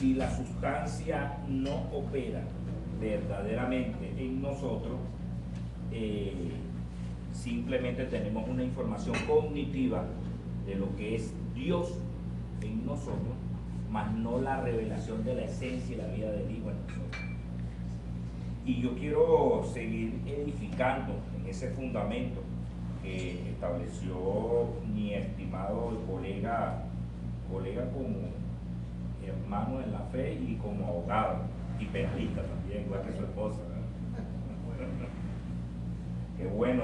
si la sustancia no opera verdaderamente en nosotros, simplemente tenemos una información cognitiva de lo que es Dios en nosotros, más no la revelación de la esencia y la vida del Hijo en nosotros. Y yo quiero seguir edificando en ese fundamento que estableció mi estimado colega como hermano en la fe y como abogado y penalista también, igual que su esposa, ¿verdad? Qué bueno.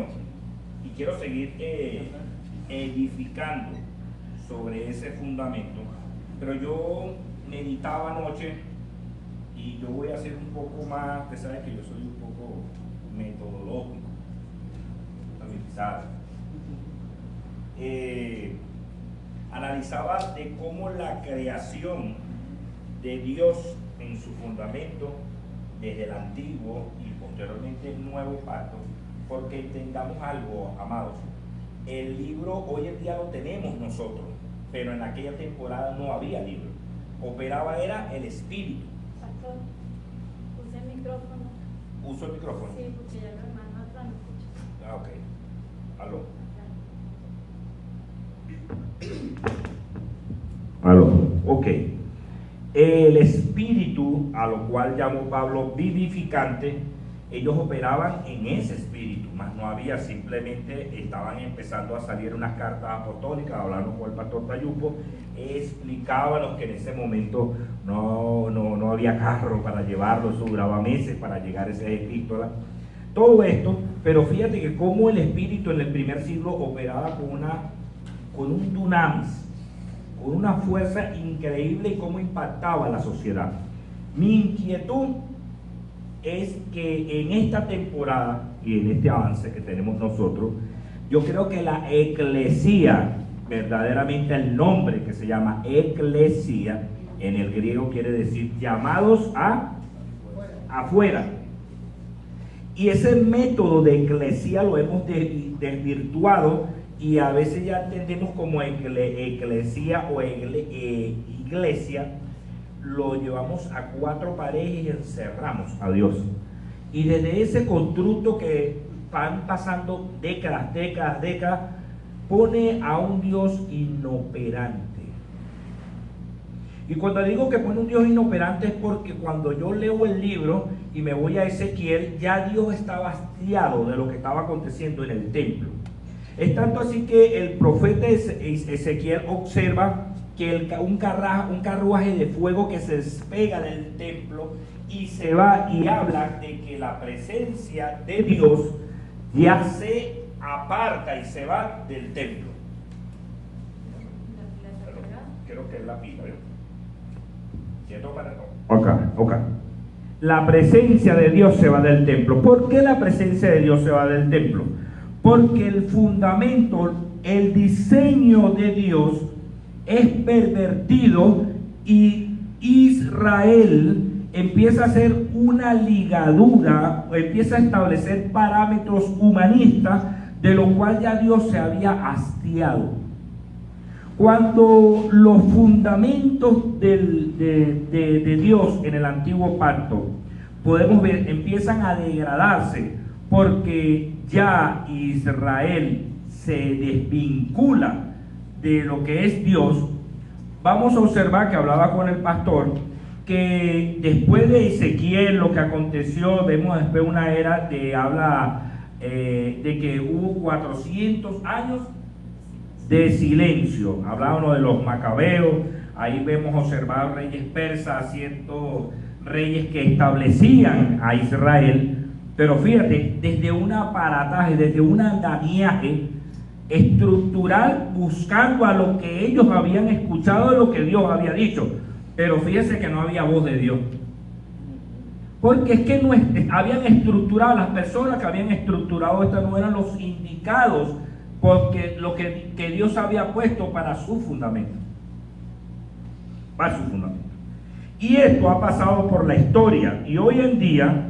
Y quiero seguir edificando sobre ese fundamento, pero yo meditaba anoche y yo voy a hacer un poco más, usted sabe que yo soy un poco metodológico, habilitado. Analizaba de cómo la creación de Dios en su fundamento desde el antiguo y posteriormente el nuevo pacto, porque entendamos algo, amados, el libro hoy en día lo tenemos nosotros, pero en aquella temporada no había libro, operaba era el espíritu. Pastor, use el micrófono. ¿Uso el micrófono? Sí, porque ya los hermanos atrás no escuchan. Ah, ok. Aló. Aló. Ok. El espíritu, a lo cual llamó Pablo vivificante, ellos operaban en ese espíritu, más no había, simplemente estaban empezando a salir unas cartas apostólicas, hablando con el pastor Tayupo, explicábamos que en ese momento no había carro para llevarlo, eso duraba meses para llegar a esas epístolas, todo esto, pero fíjate que cómo el espíritu en el primer siglo operaba con un dunamis, con una fuerza increíble y cómo impactaba a la sociedad. Mi inquietud es que en esta temporada y en este avance que tenemos nosotros, yo creo que la eclesía, verdaderamente el nombre que se llama eclesía, en el griego quiere decir llamados afuera. Y ese método de eclesía lo hemos desvirtuado y a veces ya entendemos como eclesía o iglesia, lo llevamos a cuatro paredes y encerramos a Dios. Y desde ese constructo que van pasando décadas, pone a un Dios inoperante. Y cuando digo que pone un Dios inoperante es porque cuando yo leo el libro y me voy a Ezequiel, ya Dios estaba hastiado de lo que estaba aconteciendo en el templo. Es tanto así que el profeta Ezequiel observa que un carruaje de fuego que se despega del templo y se va, y habla de que la presencia de Dios ya se aparta y se va del templo. Creo que es la pila, ¿verdad? ¿Cierto para no? Ok. La presencia de Dios se va del templo. ¿Por qué la presencia de Dios se va del templo? Porque el fundamento, el diseño de Dios es pervertido y Israel empieza a hacer una ligadura, empieza a establecer parámetros humanistas de lo cual ya Dios se había hastiado. Cuando los fundamentos de Dios en el antiguo pacto, podemos ver, empiezan a degradarse porque ya Israel se desvincula de lo que es Dios. Vamos a observar que hablaba con el pastor que después de Ezequiel lo que aconteció, vemos después una era de de que hubo 400 años de silencio. Hablábamos de los macabeos, ahí vemos observar reyes persas, ciertos reyes que establecían a Israel, pero fíjate, desde un aparataje, desde un andamiaje estructural, buscando a lo que ellos habían escuchado de lo que Dios había dicho, pero fíjese que no había voz de Dios, porque es que no habían estructurado, las personas que habían estructurado esto no eran los indicados porque lo que Dios había puesto para su fundamento, y esto ha pasado por la historia. Y hoy en día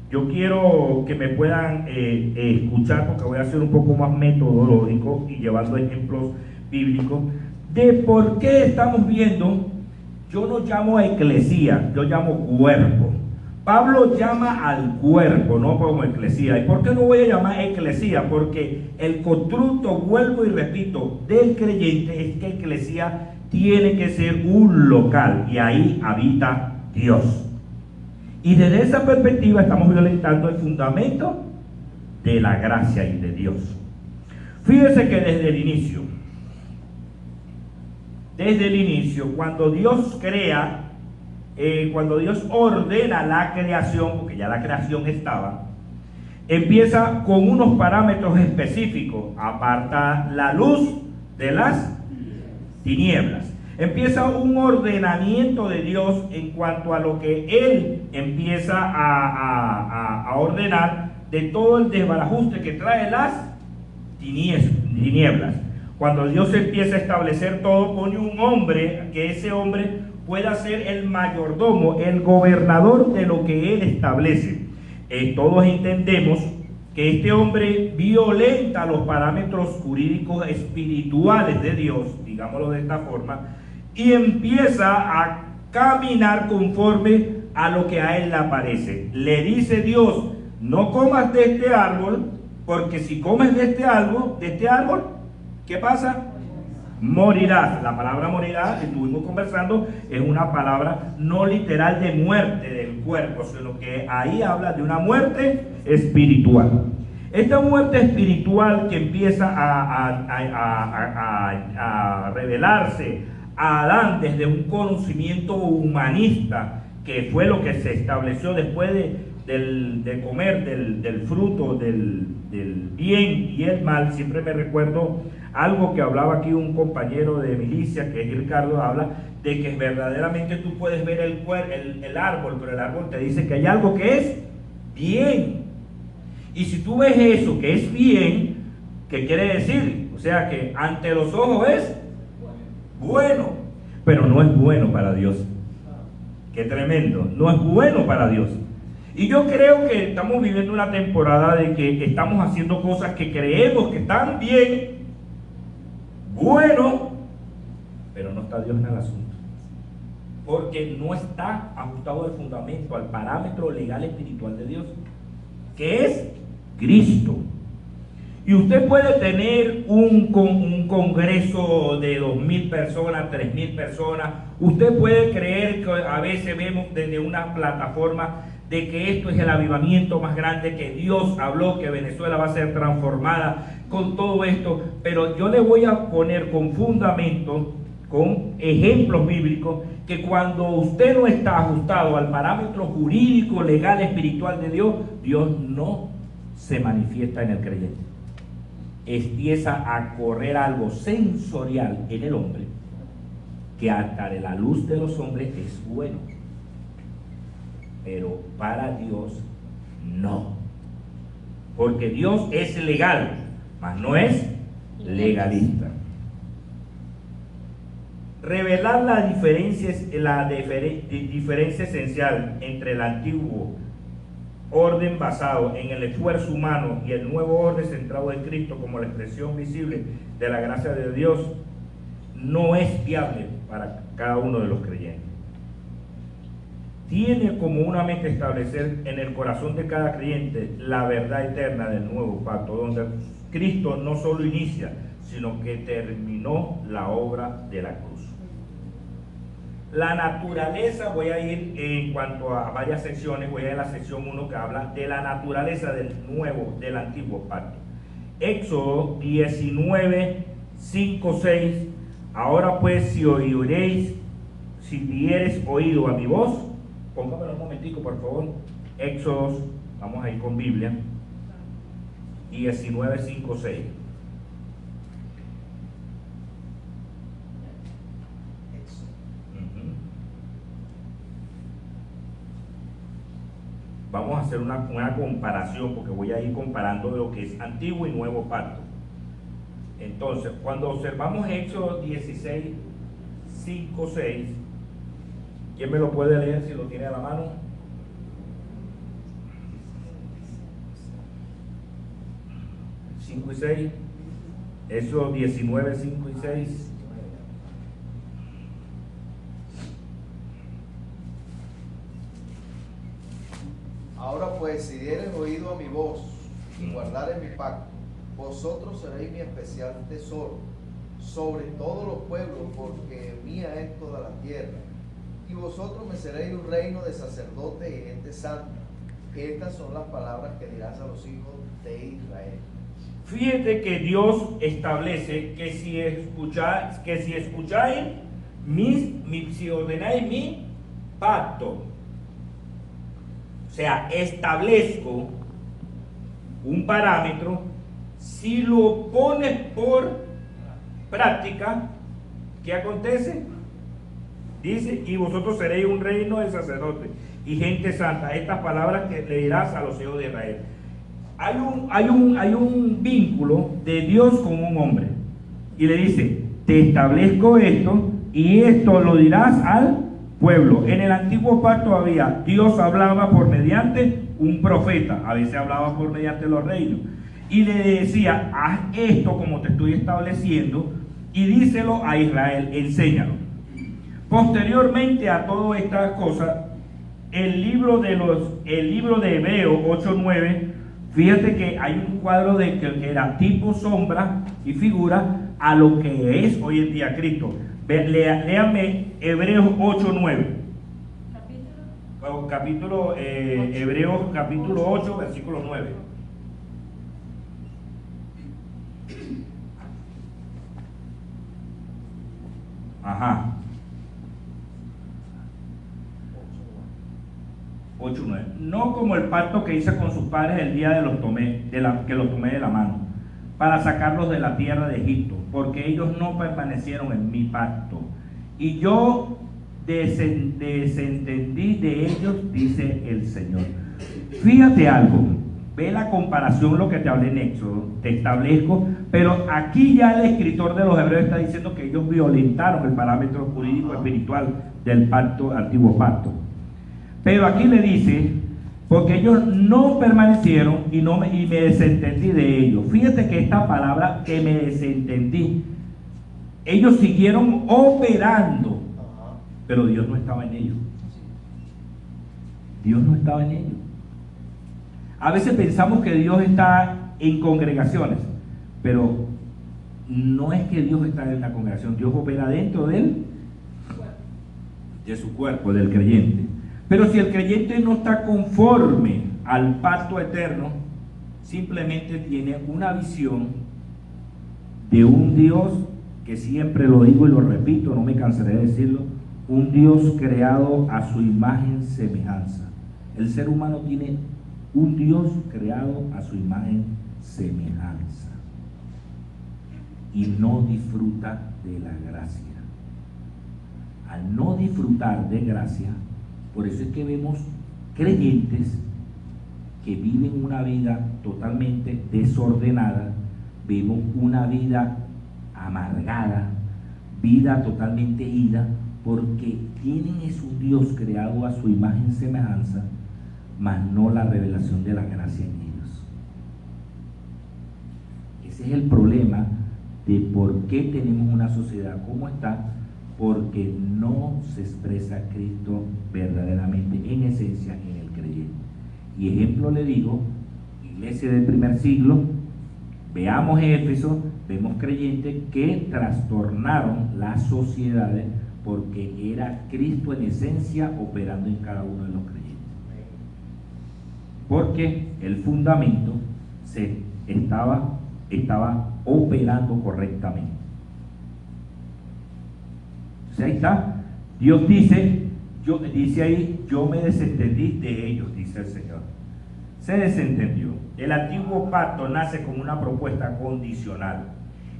yo quiero que me puedan escuchar, porque voy a ser un poco más metodológico y llevando ejemplos bíblicos de por qué estamos viendo. Yo no llamo a eclesía, yo llamo cuerpo. Pablo llama al cuerpo, no como eclesía. ¿Y por qué no voy a llamar eclesía? Porque el constructo, vuelvo y repito, del creyente es que eclesía tiene que ser un local y ahí habita Dios. Y desde esa perspectiva estamos violentando el fundamento de la gracia y de Dios. Fíjese que desde el inicio, cuando Dios crea, cuando Dios ordena la creación, porque ya la creación estaba, empieza con unos parámetros específicos. Aparta la luz de las tinieblas. Empieza un ordenamiento de Dios en cuanto a lo que Él empieza a ordenar de todo el desbarajuste que trae las tinieblas. Cuando Dios empieza a establecer todo, pone un hombre, que ese hombre pueda ser el mayordomo, el gobernador de lo que Él establece. Todos entendemos que este hombre violenta los parámetros jurídicos espirituales de Dios, digámoslo de esta forma, y empieza a caminar conforme a lo que a él le aparece. Le dice Dios: no comas de este árbol, porque si comes de este árbol, ¿qué pasa? Morirás. La palabra morirás, que estuvimos conversando, es una palabra no literal de muerte del cuerpo, sino que ahí habla de una muerte espiritual. Esta muerte espiritual que empieza a revelarse a Adán desde un conocimiento humanista, que fue lo que se estableció después de comer del fruto del bien y el mal. Siempre me recuerdo algo que hablaba aquí un compañero de milicia, que es Ricardo, habla de que verdaderamente tú puedes ver el árbol, pero el árbol te dice que hay algo que es bien. Y si tú ves eso que es bien, ¿qué quiere decir? O sea que ante los ojos es bueno, pero no es bueno para Dios. Qué tremendo, no es bueno para Dios. Y yo creo que estamos viviendo una temporada de que estamos haciendo cosas que creemos que están bien, bueno, pero no está Dios en el asunto, porque no está ajustado el fundamento al parámetro legal espiritual de Dios, que es Cristo. Y usted puede tener un congreso de 2.000 personas, 3.000 personas. Usted puede creer que a veces vemos desde una plataforma de que esto es el avivamiento más grande, que Dios habló, que Venezuela va a ser transformada con todo esto. Pero yo le voy a poner con fundamento, con ejemplos bíblicos, que cuando usted no está ajustado al parámetro jurídico, legal, espiritual de Dios, Dios no se manifiesta en el creyente. Empieza a correr algo sensorial en el hombre, que hasta de la luz de los hombres es bueno, pero para Dios no, porque Dios es legal, mas no es legalista. Revelar la diferencia esencial entre el antiguo orden basado en el esfuerzo humano y el nuevo orden centrado en Cristo como la expresión visible de la gracia de Dios no es viable para cada uno de los creyentes. Tiene como una meta establecer en el corazón de cada creyente la verdad eterna del nuevo pacto, donde Cristo no solo inicia, sino que terminó la obra de la cruz. La naturaleza, voy a ir en cuanto a varias secciones, voy a ir a la sección 1 que habla de la naturaleza del antiguo pacto. Éxodo 19, 5, 6. Ahora pues, si oiréis, si diereis oído a mi voz, póngamelo un momentico por favor. Éxodo, vamos a ir con Biblia, 19, 5, 6. Vamos a hacer una comparación, porque voy a ir comparando lo que es antiguo y nuevo pacto. Entonces, cuando observamos Éxodo 16, 5, 6, ¿quién me lo puede leer si lo tiene a la mano? ¿5 y 6? Éxodo 19, 5 y 6. Ahora pues, si diereis oído a mi voz y guardareis mi pacto, vosotros seréis mi especial tesoro sobre todos los pueblos, porque mía es toda la tierra. Y vosotros me seréis un reino de sacerdotes y gente santa. Estas son las palabras que dirás a los hijos de Israel. Fíjate que Dios establece que si escucháis si ordenáis mi pacto, o sea, establezco un parámetro, si lo pones por práctica, ¿qué acontece? Dice, y vosotros seréis un reino de sacerdotes y gente santa. Estas palabras que le dirás a los hijos de Israel. Hay un vínculo de Dios con un hombre. Y le dice, te establezco esto y esto lo dirás al pueblo. En el antiguo pacto había, Dios hablaba por mediante un profeta, a veces hablaba por mediante los reinos. Y le decía, haz esto como te estoy estableciendo y díselo a Israel, enséñalo. Posteriormente a todas estas cosas, el libro de Hebreos 8:9, fíjate que hay un cuadro de que era tipo, sombra y figura a lo que es hoy en día Cristo. Léame Hebreos 8:9. Hebreos capítulo 8, versículo 9. Ajá. 8:9. No como el pacto que hice con sus padres el día que los tomé de la mano, para sacarlos de la tierra de Egipto, porque ellos no permanecieron en mi pacto, y yo desentendí de ellos, dice el Señor. Fíjate algo, ve la comparación, lo que te hablé en Éxodo, te establezco, pero aquí ya el escritor de los Hebreos está diciendo que ellos violentaron el parámetro jurídico espiritual del pacto, antiguo pacto. Pero aquí le dice, porque ellos no permanecieron y me desentendí de ellos. Fíjate que esta palabra, que me desentendí, ellos siguieron operando, pero Dios no estaba en ellos. Dios no estaba en ellos. A veces pensamos que Dios está en congregaciones, pero no es que Dios está en la congregación. Dios opera dentro de su cuerpo, del creyente. Pero si el creyente no está conforme al pacto eterno, simplemente tiene una visión de un Dios que, siempre lo digo y lo repito, no me cansaré de decirlo, un Dios creado a su imagen y semejanza. El ser humano tiene un Dios creado a su imagen y semejanza y no disfruta de la gracia. Al no disfrutar de gracia, por eso es que vemos creyentes que viven una vida totalmente desordenada, vemos una vida amargada, vida totalmente ida, porque tienen es un Dios creado a su imagen y semejanza, mas no la revelación de la gracia en ellos. Ese es el problema de por qué tenemos una sociedad como está, porque no se expresa Cristo verdaderamente en esencia en el creyente. Y ejemplo le digo, iglesia del primer siglo, veamos Éfeso, vemos creyentes que trastornaron las sociedades porque era Cristo en esencia operando en cada uno de los creyentes. Porque el fundamento estaba operando correctamente. O sea, ahí está. Dios dice ahí, yo me desentendí de ellos, dice el Señor. Se desentendió. El antiguo pacto nace como una propuesta condicional.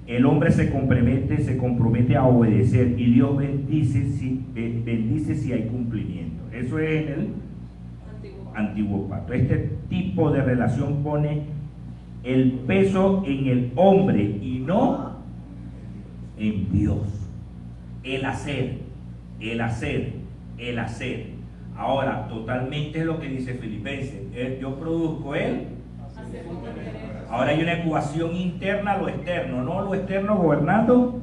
El hombre se compromete a obedecer y Dios bendice si hay cumplimiento. Eso es en el antiguo pacto. Este tipo de relación pone el peso en el hombre y no en Dios. El hacer. Ahora, totalmente es lo que dice Filipenses. Yo produzco él. Ahora hay una ecuación interna, lo externo, no lo externo gobernando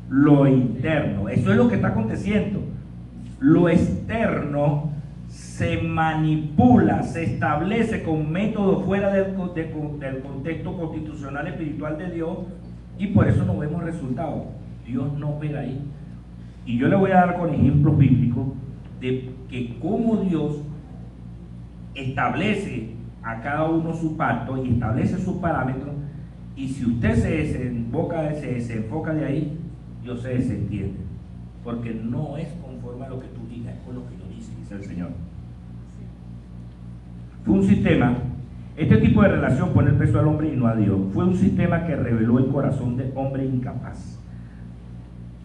lo interno. Eso es lo que está aconteciendo. Lo externo se manipula, se establece con métodos fuera del contexto constitucional espiritual de Dios, y por eso no vemos resultados. Dios no opera ahí. Y yo le voy a dar con ejemplos bíblicos de que cómo Dios establece a cada uno su pacto y establece sus parámetros, y si usted se enfoca de ahí, Dios se desentiende, porque no es conforme a lo que tú digas, es por lo que yo dice el Señor. Fue un sistema, este tipo de relación pone el peso al hombre y no a Dios. Fue un sistema que reveló el corazón del hombre incapaz.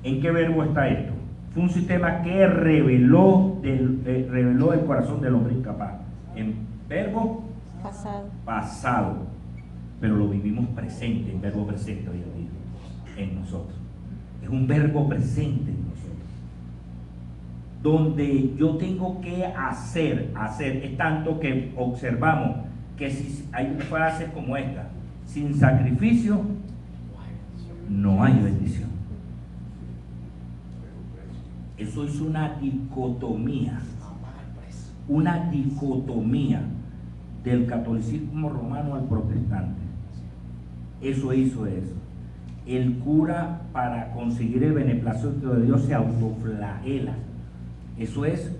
¿En qué verbo está esto? Fue un sistema que reveló el corazón del hombre incapaz. En verbo pasado, pero lo vivimos presente, en verbo presente hoy en día, en nosotros. Es un verbo presente en nosotros, donde yo tengo que hacer, es tanto que observamos que si hay frases como esta: sin sacrificio no hay bendición. Eso es una dicotomía del catolicismo romano al protestante. Eso hizo eso. El cura, para conseguir el beneplácito de Dios, se autoflagela. Eso es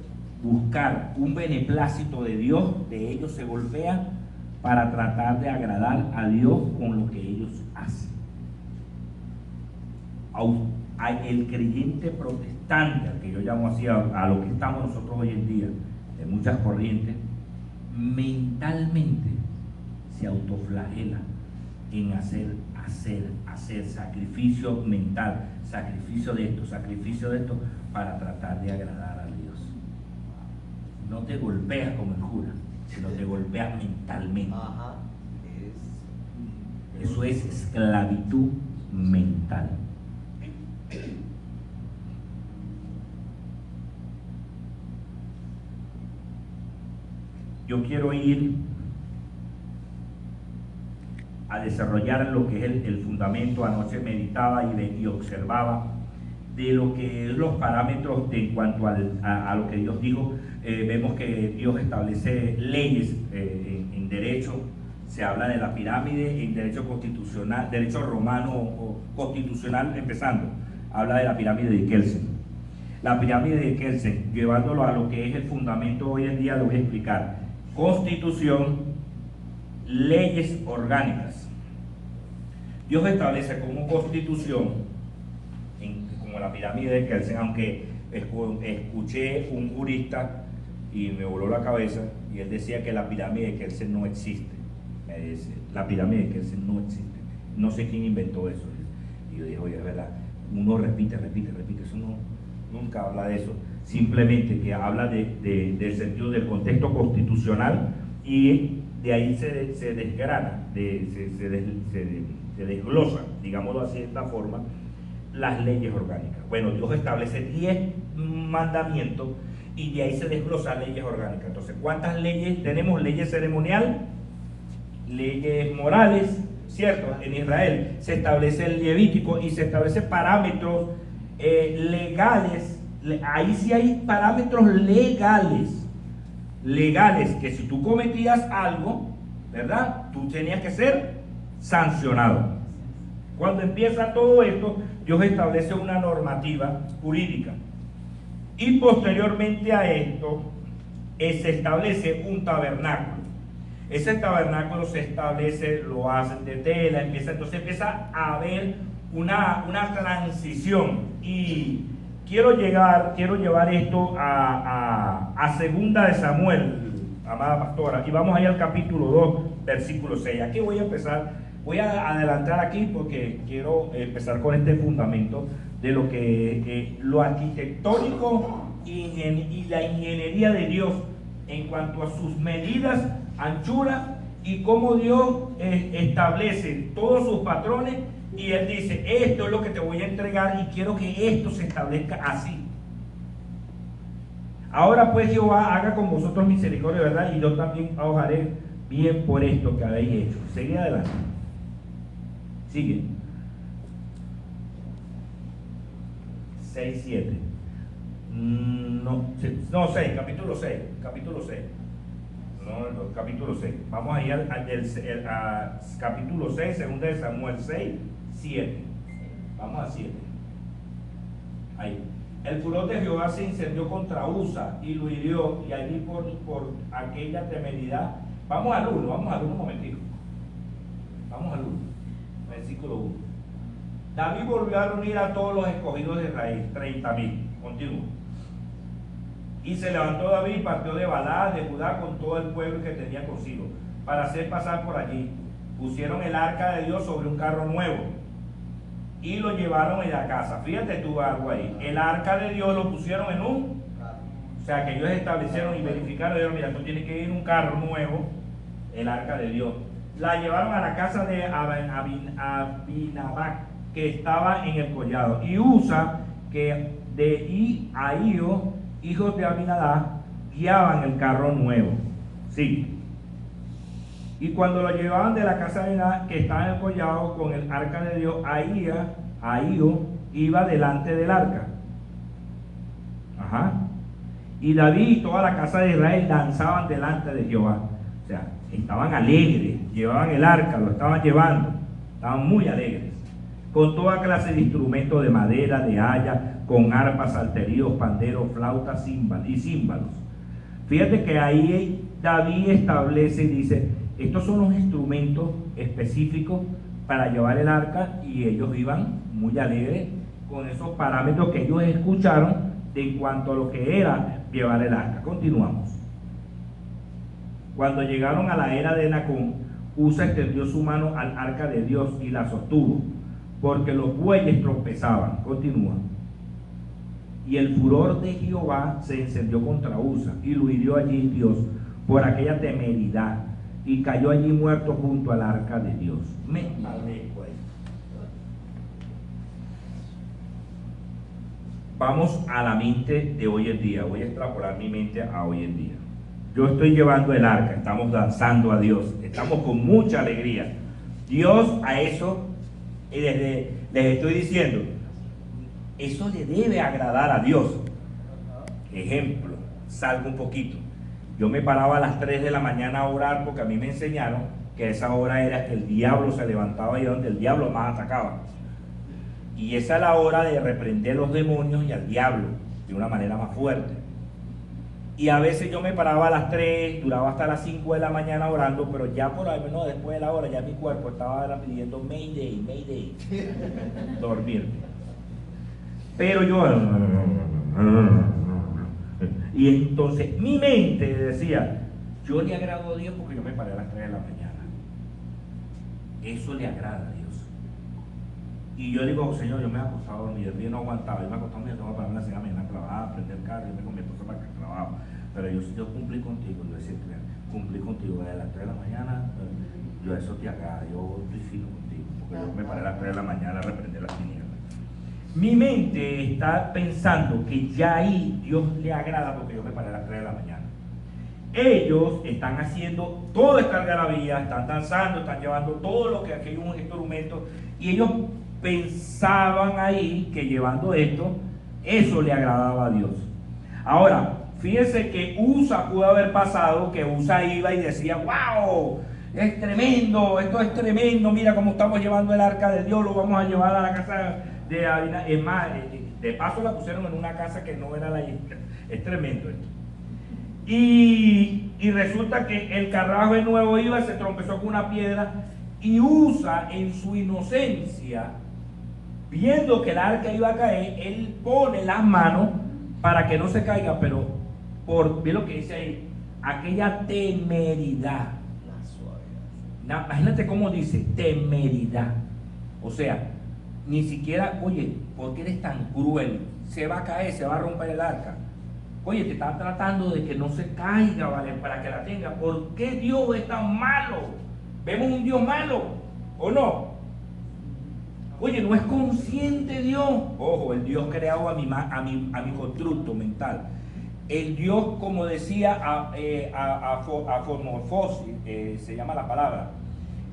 buscar un beneplácito de Dios, de ellos se golpean para tratar de agradar a Dios con lo que ellos hacen. El creyente protestante, al que yo llamo así, a lo que estamos nosotros hoy en día, de muchas corrientes, mentalmente se autoflagela en hacer sacrificio mental, sacrificio de esto, para tratar de agradar a Dios. No te golpeas como el cura, sino te golpeas mentalmente. Eso es esclavitud mental. Yo quiero ir a desarrollar lo que es el fundamento. Anoche meditaba y observaba de lo que es los parámetros en cuanto a lo que Dios dijo. Vemos que Dios establece leyes en derecho. Se habla de la pirámide en derecho constitucional, derecho romano o constitucional, empezando. Habla de la pirámide de Kelsen. La pirámide de Kelsen, llevándolo a lo que es el fundamento hoy en día, lo voy a explicar. Constitución, leyes orgánicas. Dios establece como constitución, como la pirámide de Kelsen, aunque escuché un jurista y me voló la cabeza, y él decía que la pirámide de Kelsen no existe. La pirámide de Kelsen no existe. No sé quién inventó eso. Y yo dije, oye, es verdad, uno repite, eso nunca habla de eso. Simplemente que habla del sentido del contexto constitucional, y de ahí se desgrana, se desglosa, digámoslo así de esta forma, las leyes orgánicas. Bueno, Dios establece 10 mandamientos y de ahí se desglosan leyes orgánicas. Entonces, ¿cuántas leyes tenemos? Leyes ceremoniales, leyes morales, ¿cierto? En Israel se establece el Levítico y se establece parámetros legales. Ahí sí hay parámetros legales, que si tú cometías algo, ¿verdad?, tú tenías que ser sancionado. Cuando empieza todo esto, Dios establece una normativa jurídica, y posteriormente a esto se establece un tabernáculo. Ese tabernáculo se establece, lo hacen de tela, entonces empieza a haber una transición. Y quiero llevar esto a segunda de Samuel, amada pastora, y vamos ahí al capítulo 2, versículo 6. Aquí voy a empezar, voy a adelantar aquí porque quiero empezar con este fundamento de lo que lo arquitectónico y la ingeniería de Dios en cuanto a sus medidas, anchura, y cómo Dios establece todos sus patrones. Y Él dice, esto es lo que te voy a entregar y quiero que esto se establezca así. Ahora pues Jehová haga con vosotros misericordia, ¿verdad? Y yo también os haré bien por esto que habéis hecho. Sigue adelante. Sigue. 6, 7. No, 6, capítulo 6. No, capítulo 6. Vamos a ir al capítulo 6, 2 de Samuel 6, 7. Vamos a 7. Ahí. El furor de Jehová se incendió contra Usa y lo hirió, y allí por aquella temeridad. Vamos al 1 un momentico. Vamos al 1, versículo 1. David volvió a reunir a todos los escogidos de Israel, 30,000. Continúo. Y se levantó David y partió de Balá, de Judá, con todo el pueblo que tenía consigo, para hacer pasar por allí. Pusieron el arca de Dios sobre un carro nuevo y lo llevaron en la casa. Fíjate tú algo ahí. El arca de Dios lo pusieron en un... O sea, que ellos establecieron y verificaron, dijeron, mira, tú tienes que ir en un carro nuevo, el arca de Dios. La llevaron a la casa de Abinadab, que estaba en el collado. Y Usa, que de Ahío, hijos de Abinadab, guiaban el carro nuevo. Sí. Y cuando lo llevaban de la casa de Abinadab, que estaba en el collado con el arca de Dios, Ahío iba delante del arca. Ajá. Y David y toda la casa de Israel danzaban delante de Jehová. O sea, estaban alegres, llevaban el arca, lo estaban llevando, estaban muy alegres, con toda clase de instrumentos de madera, de haya, con arpas, salterios, panderos, flautas y címbalos. Fíjate que ahí David establece y dice, estos son los instrumentos específicos para llevar el arca, y ellos iban muy alegres con esos parámetros que ellos escucharon en cuanto a lo que era llevar el arca. Continuamos. Cuando llegaron a la era de Nacón, Usa extendió su mano al arca de Dios y la sostuvo, porque los bueyes tropezaban. Continúa. Y el furor de Jehová se encendió contra Usa, y lo hirió allí Dios por aquella temeridad, y cayó allí muerto junto al arca de Dios. Vamos a la mente de hoy en día. Voy a extrapolar mi mente a hoy en día. Yo estoy llevando el arca, estamos danzando a Dios, estamos con mucha alegría. Dios a eso, les estoy diciendo, eso le debe agradar a Dios. Ejemplo, salgo un poquito. Yo me paraba a las 3 de la mañana a orar, porque a mí me enseñaron que esa hora era que el diablo se levantaba y donde el diablo más atacaba. Y esa es la hora de reprender los demonios y al diablo de una manera más fuerte. Y a veces yo me paraba a las 3, duraba hasta las 5 de la mañana orando, pero ya por ahí, no, después de la hora, ya mi cuerpo estaba pidiendo Mayday, dormirme. Pero yo... Y entonces mi mente decía, yo le agrado a Dios porque yo me paré a las 3 de la mañana. Eso le agrada a Dios. Y yo digo, Señor, yo me he acostado a dormir, el día no aguantaba, yo me acostaba a dormir, tengo que pararme a la mañana a trabajar, a prender el carro, yo me con mi esposa para que trabajo. Pero yo cumplí contigo, yo decía, cumplí contigo desde las 3 de la mañana, yo eso te agrada, yo estoy fino contigo, porque yo me paré a las 3 de la mañana a reprender las tinieblas. Mi mente está pensando que ya ahí Dios le agrada porque yo me paré a las 3 de la mañana. Ellos están haciendo toda esta algarabía, están danzando, están llevando todo lo que aquí hay un instrumento, y ellos pensaban ahí que llevando esto, eso le agradaba a Dios. Ahora, fíjense que Usa pudo haber pasado, que Usa iba y decía, wow, es tremendo, esto es tremendo, mira cómo estamos llevando el arca de Dios, lo vamos a llevar a la casa de Abinadab. Es más, de paso la pusieron en una casa que no era la isla. Es tremendo esto. Y resulta que el carruaje nuevo iba, se tropezó con una piedra, y Usa, en su inocencia, viendo que el arca iba a caer, él pone las manos para que no se caiga, pero ve lo que dice ahí, aquella temeridad. Imagínate cómo dice, temeridad. O sea, ni siquiera, oye, ¿por qué eres tan cruel? Se va a caer, se va a romper el arca. Oye, te está tratando de que no se caiga, ¿vale? Para que la tenga. ¿Por qué Dios es tan malo? ¿Vemos un Dios malo o no? Oye, ¿no es consciente Dios? Ojo, el Dios creado a mi constructo mental. El Dios, como decía Aformofosis, se llama la palabra,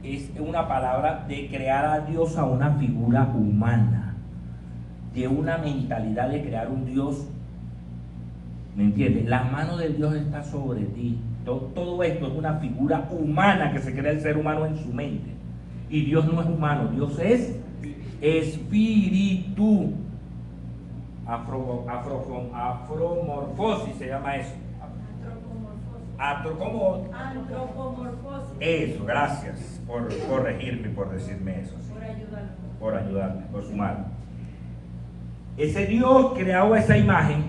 es una palabra de crear a Dios a una figura humana, de una mentalidad de crear un Dios ¿Me entiendes? La mano de Dios está sobre ti. Todo esto es una figura humana que se crea el ser humano en su mente. Y Dios no es humano, Dios es espíritu. Afromorfosis se llama eso. Antropomorfosis. Eso, gracias por corregirme, por decirme eso. Sí. Por ayudarme, por sumar. Ese Dios creado esa imagen,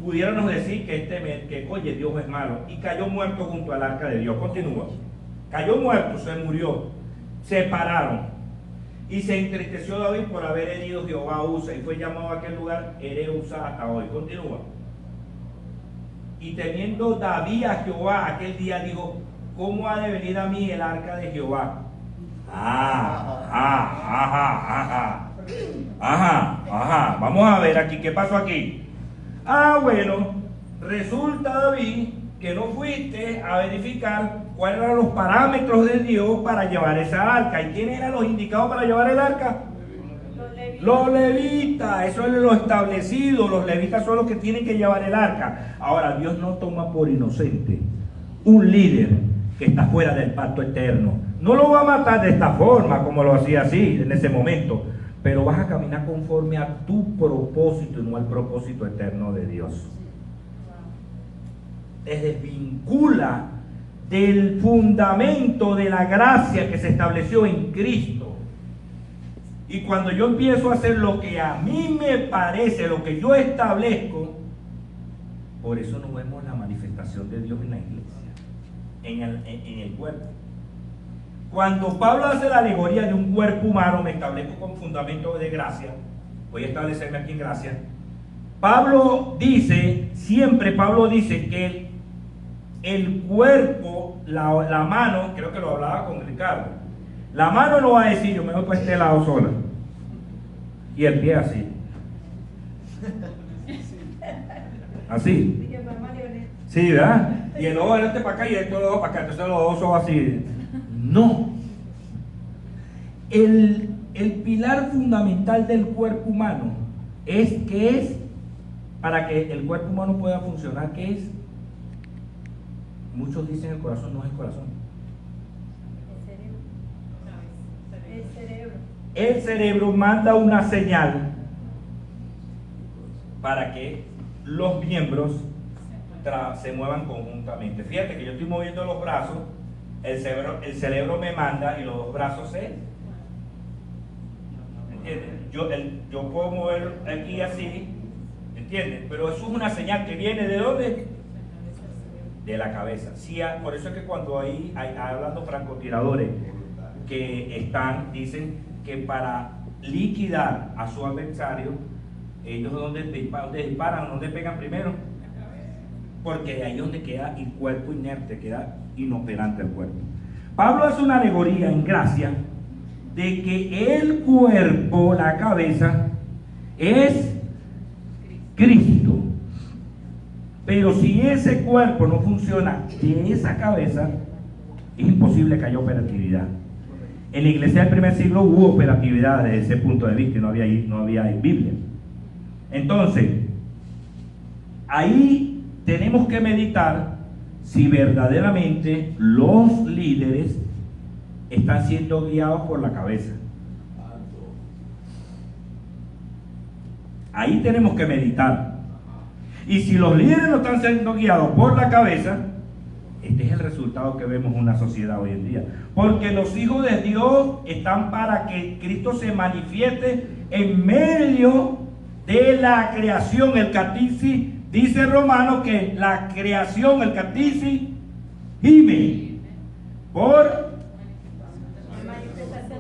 pudiéramos decir que oye, Dios es malo, y cayó muerto junto al arca de Dios. Continúa. Cayó muerto, se murió, se pararon, y se entristeció David por haber herido Jehová a Usa, y fue llamado a aquel lugar Ereusa hasta hoy. Continúa. Y teniendo David a Jehová aquel día, dijo: ¿cómo ha de venir a mí el arca de Jehová? Ajá. Vamos a ver aquí, ¿qué pasó aquí? Bueno, resulta, David, que no fuiste a verificar cuáles eran los parámetros de Dios para llevar esa arca. ¿Y quiénes eran los indicados para llevar el arca? Los levitas. Eso es lo establecido. Los levitas son los que tienen que llevar el arca. Ahora, Dios no toma por inocente un líder que está fuera del pacto eterno. No lo va a matar de esta forma, como lo hacía así en ese momento, pero vas a caminar conforme a tu propósito y no al propósito eterno de Dios. Te desvincula del fundamento de la gracia que se estableció en Cristo. Y cuando yo empiezo a hacer lo que a mí me parece, lo que yo establezco, por eso no vemos la manifestación de Dios en la iglesia, en el cuerpo. Cuando Pablo hace la alegoría de un cuerpo humano, me establezco con fundamento de gracia, voy a establecerme aquí en gracia. Pablo dice que el cuerpo, la mano, creo que lo hablaba con Ricardo, la mano no va a decir: yo me voy para este lado sola, y el pie así, así, sí, ¿verdad? Y el ojo este para acá y este ojo para acá, entonces los dos son así. No. El pilar fundamental del cuerpo humano es para que el cuerpo humano pueda funcionar, ¿qué es? Muchos dicen el corazón, no es el corazón. El cerebro manda una señal para que los miembros se muevan conjuntamente. Fíjate que yo estoy moviendo los brazos, el cerebro me manda y los dos brazos se... ¿Entiendes? Yo puedo mover aquí así, ¿entiendes? Pero eso es una señal que viene ¿de dónde? De la cabeza. Sí, por eso es que cuando hay hablando francotiradores que dicen que para liquidar a su adversario, ellos donde disparan, donde pegan primero, porque ahí es donde queda el cuerpo inerte, queda inoperante el cuerpo. Pablo hace una alegoría en gracia de que el cuerpo, la cabeza, es Cristo. Pero si ese cuerpo no funciona de esa cabeza, es imposible que haya operatividad. En la iglesia del primer siglo hubo operatividad desde ese punto de vista y no había en Biblia. Entonces, ahí tenemos que meditar si verdaderamente los líderes están siendo guiados por la cabeza. Ahí tenemos que meditar. Y si los líderes no están siendo guiados por la cabeza, este es el resultado que vemos en una sociedad hoy en día. Porque los hijos de Dios están para que Cristo se manifieste en medio de la creación. El catequis dice Romano que la creación, el catequis, gime por...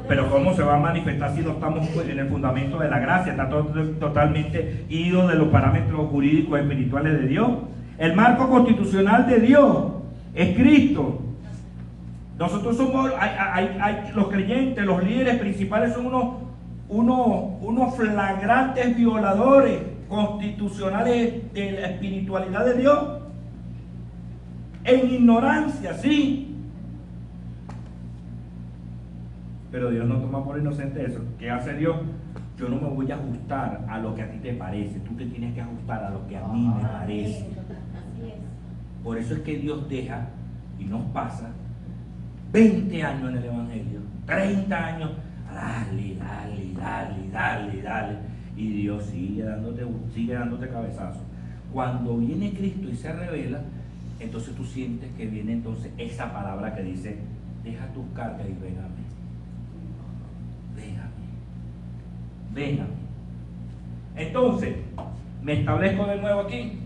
Pero ¿cómo se va a manifestar si no estamos en el fundamento de la gracia? Está totalmente ido de los parámetros jurídicos espirituales de Dios. El marco constitucional de Dios es Cristo. Nosotros somos, los creyentes, los líderes principales son unos flagrantes violadores constitucionales de la espiritualidad de Dios. En ignorancia, sí. Pero Dios no toma por inocente eso. ¿Qué hace Dios? yo no me voy a ajustar a lo que a ti te parece, tú te tienes que ajustar a lo que a mí me parece. Así es. Por eso es que Dios deja y nos pasa 20 años en el Evangelio, 30 años, dale, y Dios sigue dándote cabezazos. Cuando viene Cristo y se revela, entonces tú sientes que viene entonces esa palabra que dice, deja tus cargas y ven a mí. Ven a mí. Entonces, me establezco de nuevo aquí.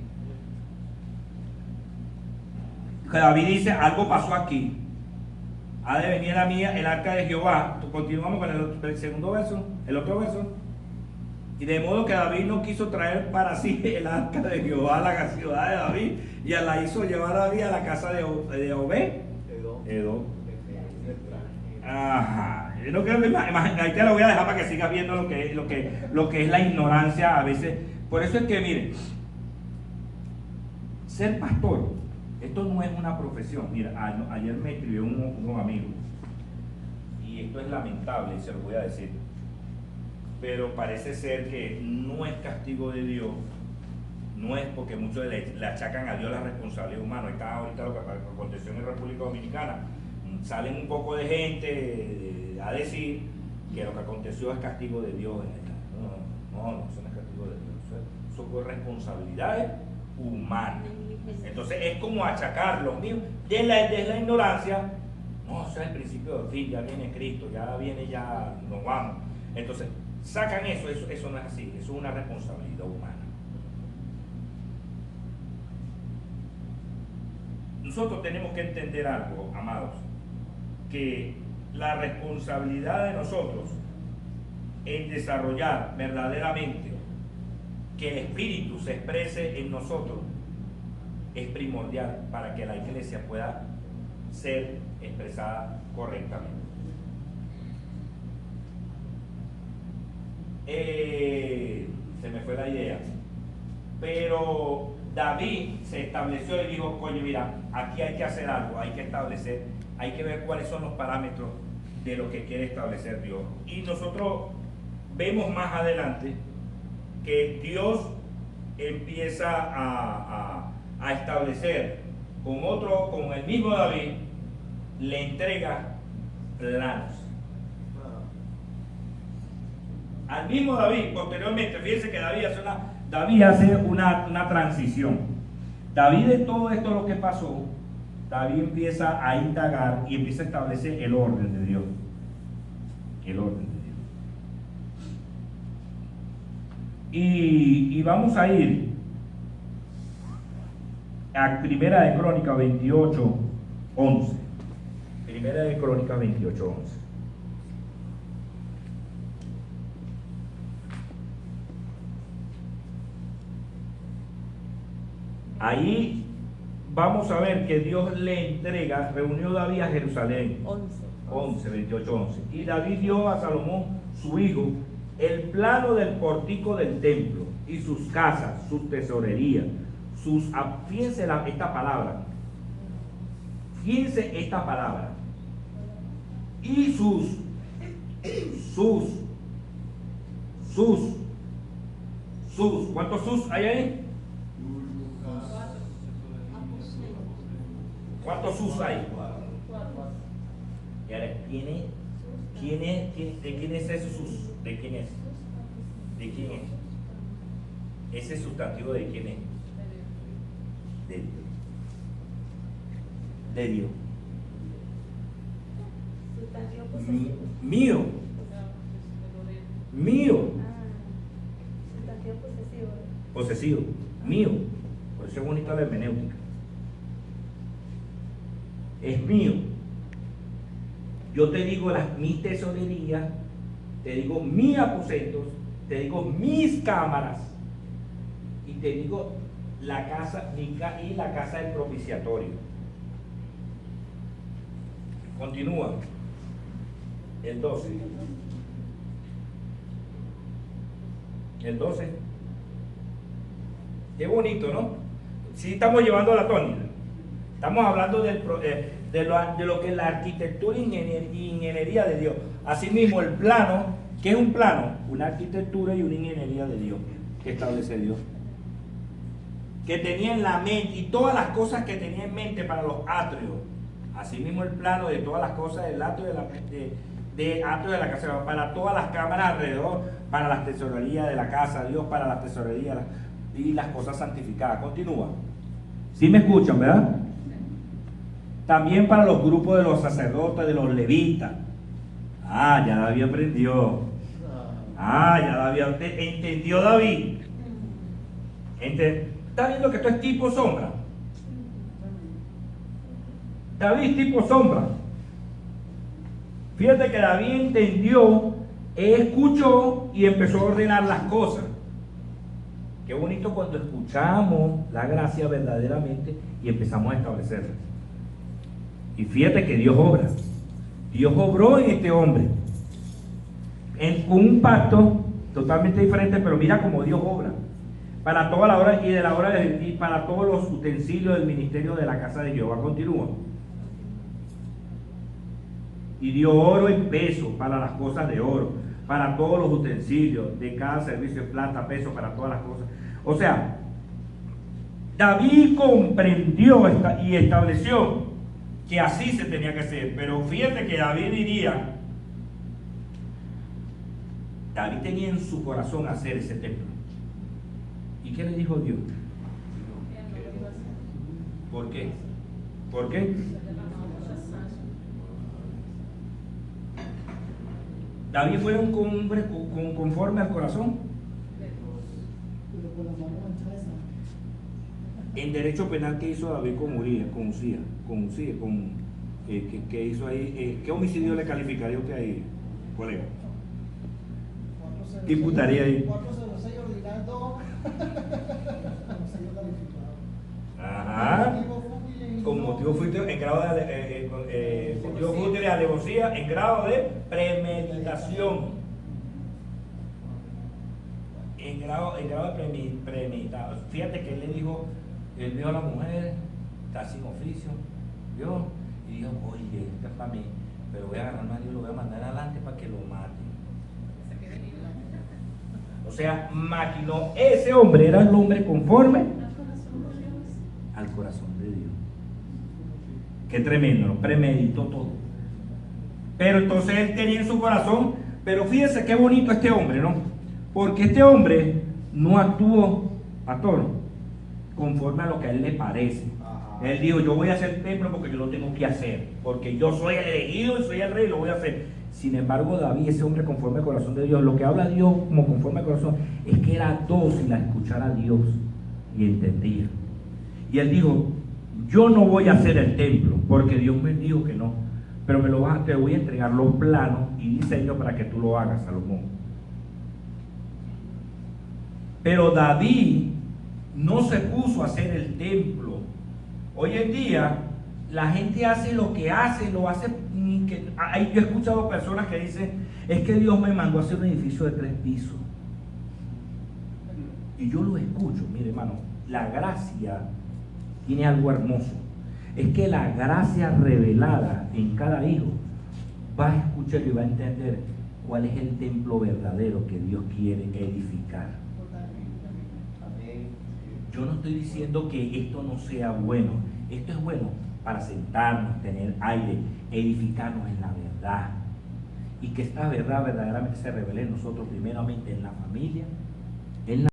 David dice, algo pasó aquí. Ha de venir a mí el arca de Jehová. Continuamos con el segundo verso, el otro verso. Y de modo que David no quiso traer para sí el arca de Jehová a la ciudad de David, y la hizo llevar a David a la casa de Obed. Edom. Ajá. Yo no quiero ahí te lo voy a dejar para que sigas viendo lo que es la ignorancia a veces. Por eso es que, miren, ser pastor, esto no es una profesión. Mira, ayer me escribió unos amigos, y esto es lamentable, y se lo voy a decir, pero parece ser que no es castigo de Dios, no es porque muchos le achacan a Dios la responsabilidad humana. Está ahorita lo que aconteció en la República Dominicana, salen un poco de gente a decir que lo que aconteció es castigo de Dios. No, eso no es castigo de Dios, eso fue responsabilidades humanas. Entonces es como achacar los mismos de la ignorancia. No, eso es el principio del fin, ya viene Cristo, ya nos vamos. Entonces sacan eso no es así, eso es una responsabilidad humana. Nosotros tenemos que entender algo, amados, que la responsabilidad de nosotros en desarrollar verdaderamente que el Espíritu se exprese en nosotros es primordial para que la iglesia pueda ser expresada correctamente. Se me fue la idea, pero David se estableció y dijo, coño, mira, aquí hay que hacer algo, hay que establecer, hay que ver cuáles son los parámetros de lo que quiere establecer Dios. Y nosotros vemos más adelante que Dios empieza a establecer con el mismo David, le entrega planos. Al mismo David, posteriormente, fíjense que David hace una transición. David, de todo esto lo que pasó, David empieza a indagar y empieza a establecer el orden de Dios. El orden de Dios. Y vamos a ir a Primera de Crónicas 28:11. Primera de Crónicas 28:11. Ahí vamos a ver que Dios le entrega, reunió David a Jerusalén. 28:11. Y David dio a Salomón, su hijo, el plano del portico del templo y sus casas, sus tesorerías, fíjense esta palabra. Fíjense esta palabra. Y sus. ¿Cuántos sus hay ahí? ¿Cuántos sus hay? Y ahora, ¿de quién es ese sus? ¿De quién es? ¿De quién es? Ese sustantivo, ¿de quién es? De Dios. De Dios. Mío. Posesivo. Mío. Por eso es bonita la hermenéutica. Es mío. Yo te digo mis tesorerías, te digo mis aposentos, te digo mis cámaras, y te digo la casa y la casa del propiciatorio. Continúa el 12. El 12. Qué bonito, ¿no? Sí, estamos llevando la tónica. Estamos hablando de lo que es la arquitectura y ingeniería de Dios. Asimismo, el plano ¿Qué es un plano? Una arquitectura y una ingeniería de Dios, que establece Dios. Que tenía en la mente, y todas las cosas que tenía en mente para los atrios. Asimismo el plano de todas las cosas del atrio atrio de la casa, para todas las cámaras alrededor, para las tesorerías de la casa de Dios, para las tesorerías y las cosas santificadas. Continúa. ¿Sí me escuchan, verdad? También para los grupos de los sacerdotes, de los levitas. Ah, ya David aprendió. Ah, ya David entendió David. ¿Está viendo que esto es tipo sombra? David es tipo sombra. Fíjate que David entendió, escuchó y empezó a ordenar las cosas. Qué bonito cuando escuchamos la gracia verdaderamente y empezamos a establecerla. Y fíjate que Dios obra. Dios obró en este hombre. Con un pacto totalmente diferente, pero mira cómo Dios obra. Para toda la hora y de la hora de y para todos los utensilios del ministerio de la casa de Jehová. Continúa. Y dio oro en peso para las cosas de oro, para todos los utensilios de cada servicio, plata, peso, para todas las cosas. O sea, David comprendió y estableció que así se tenía que hacer. Pero fíjate que David diría, David tenía en su corazón hacer ese templo. ¿Y qué le dijo Dios? ¿Por qué? ¿Por qué? David fue un hombre conforme al corazón. En derecho penal, ¿qué hizo David con Uría, ¿qué hizo ahí? ¿Qué homicidio le calificaría usted ahí, colega? ¿Qué imputaría ahí? 406 ordinando. Ajá. Con motivo fútil en grado de motivo fútil de alevosía en grado de premeditación. En grado de premeditado. Fíjate que él vio a la mujer, está sin oficio, vio, y dijo, oye, esto es para mí, pero voy a agarrar a Mario y lo voy a mandar adelante para que lo mate. O sea, maquinó. Ese hombre era el hombre conforme al corazón de Dios. Qué tremendo, ¿no? Premeditó todo. Pero entonces él tenía en su corazón, pero fíjese qué bonito este hombre, ¿no? Porque este hombre no actuó, pastor, conforme a lo que a él le parece. Ajá. Él dijo, yo voy a hacer el templo porque yo lo tengo que hacer, porque yo soy el elegido y soy el rey, lo voy a hacer. Sin embargo, David, ese hombre conforme al corazón de Dios, lo que habla Dios como conforme al corazón, es que era dócil a escuchar a Dios y entendía. Y él dijo, yo no voy a hacer el templo, porque Dios me dijo que no, pero te voy a entregar los planos y diseños para que tú lo hagas, Salomón. Pero David no se puso a hacer el templo. Hoy en día la gente hace lo que hace, lo hace que yo he escuchado personas que dicen, es que Dios me mandó a hacer un edificio de 3 pisos. Y yo lo escucho, mire hermano, la gracia tiene algo hermoso. Es que la gracia revelada en cada hijo va a escuchar y va a entender cuál es el templo verdadero que Dios quiere edificar. Yo no estoy diciendo que esto no sea bueno. Esto es bueno para sentarnos, tener aire, edificarnos en la verdad. Y que esta verdad verdaderamente se revele en nosotros, primeramente en la familia, en la